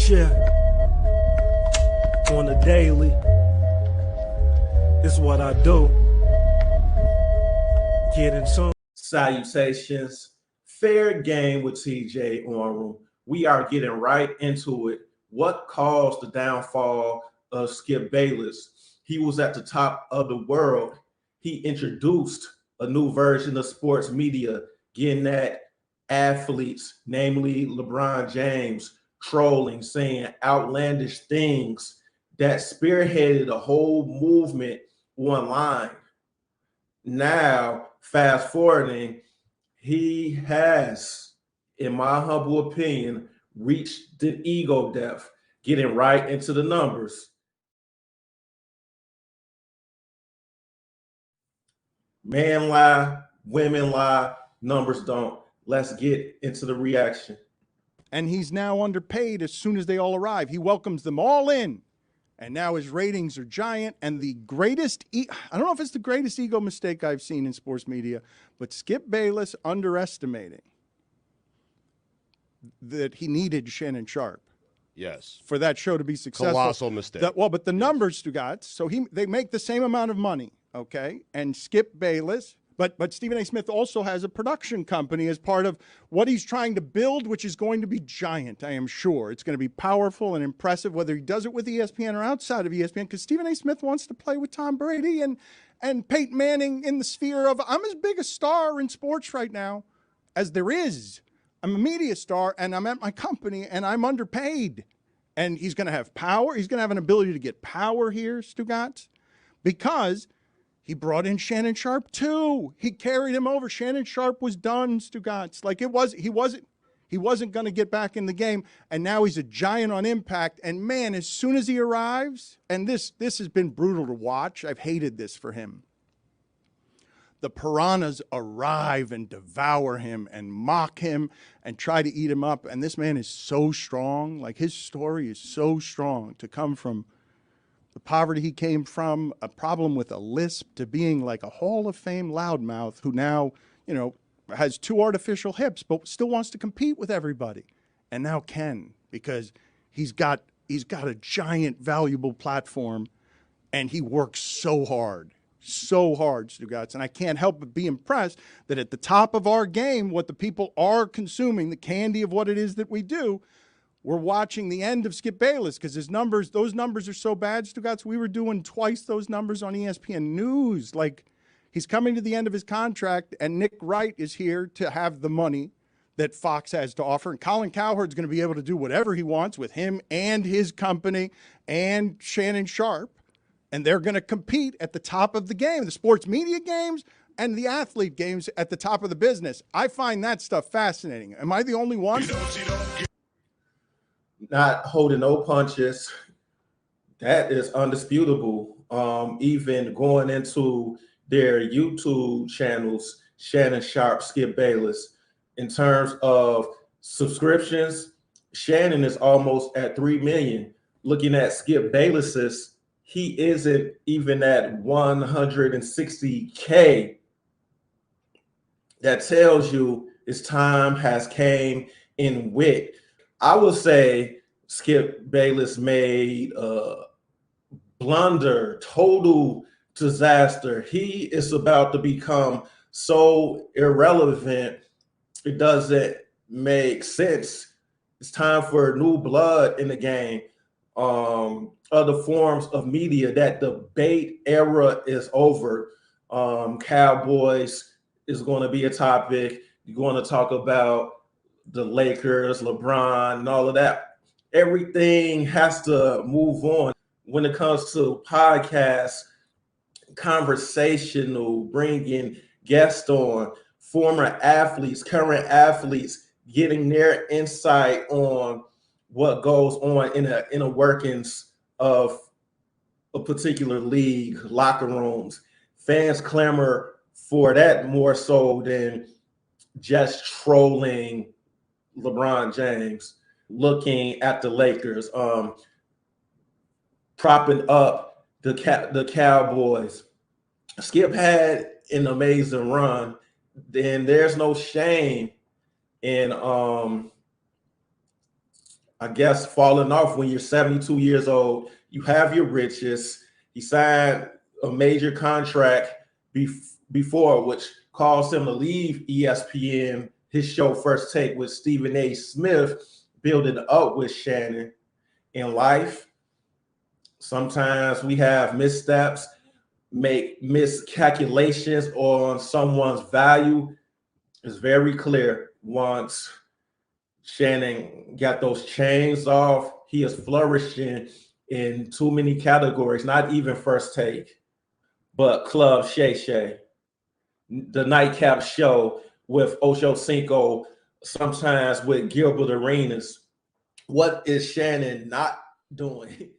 Yeah. On the daily. This is what I do. Getting some. Salutations. Fair game with TJ on. We are getting right into it. What caused the downfall of Skip Bayless? He was at the top of the world. He introduced a new version of sports media, getting at athletes, namely LeBron James, trolling, saying outlandish things that spearheaded a whole movement online. Now, fast forwarding, he has, in my humble opinion, reached the ego depth, getting right into the numbers. Men lie, women lie, numbers don't. Let's get into the reaction. And he's now underpaid as soon as they all arrive. He welcomes them all in. And now his ratings are giant. And the greatest, I don't know if it's the greatest ego mistake I've seen in sports media, but Skip Bayless underestimating that he needed Shannon Sharp. Yes. For that show to be successful. Colossal mistake. But the numbers, Stugatz, so they make the same amount of money, okay? And Skip Bayless, but Stephen A. Smith also has a production company as part of what he's trying to build, which is going to be giant, I am sure. It's going to be powerful and impressive, whether he does it with ESPN or outside of ESPN, because Stephen A. Smith wants to play with Tom Brady and Peyton Manning in the sphere of, I'm as big a star in sports right now as there is. I'm a media star, and I'm at my company, and I'm underpaid. And he's going to have power. He's going to have an ability to get power here, Stugatz, because he brought in Shannon Sharp too. He carried him over. Shannon Sharp was done, Stugatz. Like he wasn't going to get back in the game, and now he's a giant on impact. And man, as soon as he arrives, and this has been brutal to watch. I've hated this for him. The piranhas arrive and devour him and mock him and try to eat him up. And this man is so strong. Like, his story is so strong, to come from the poverty he came from, a problem with a lisp, to being like a Hall of Fame loudmouth who now, has 2 artificial hips, but still wants to compete with everybody. And now can, because he's got a giant, valuable platform, and he works so hard. So hard, Stugatz, and I can't help but be impressed that at the top of our game, what the people are consuming, the candy of what it is that we do, we're watching the end of Skip Bayless, because those numbers are so bad, Stugatz. We were doing twice those numbers on ESPN News. Like, he's coming to the end of his contract, and Nick Wright is here to have the money that Fox has to offer, and Colin Cowherd's going to be able to do whatever he wants with him and his company and Shannon Sharp. And they're going to compete at the top of the game, the sports media games and the athlete games at the top of the business. I find that stuff fascinating. Am I the only one? Not holding no punches. That is undisputable. Even going into their YouTube channels, Shannon Sharp, Skip Bayless, in terms of subscriptions, Shannon is almost at 3 million. Looking at Skip Bayless's, he isn't even at 160K. That tells you his time has came in wit. I would say Skip Bayless made a blunder, total disaster. He is about to become so irrelevant, it doesn't make sense. It's time for new blood in the game. Other forms of media. That debate era is over. Cowboys is going to be a topic. You're going to talk about the Lakers, LeBron, and all of that. Everything has to move on when it comes to podcasts, conversational, bringing guests on, former athletes, current athletes, getting their insight on what goes on in a workings of a particular league, locker rooms. Fans clamor for that more so than just trolling LeBron James, looking at the Lakers, propping up the Cowboys. Skip had an amazing run. Then there's no shame in I guess, falling off when you're 72 years old. You have your riches. He signed a major contract before, which caused him to leave ESPN, his show First Take with Stephen A. Smith, building up with Shannon. In life, sometimes we have missteps, make miscalculations on someone's value. It's very clear once Shannon got those chains off, he is flourishing in too many categories, not even First Take, but Club Shay Shay, the nightcap show with Ocho Cinco, sometimes with Gilbert Arenas. What is Shannon not doing?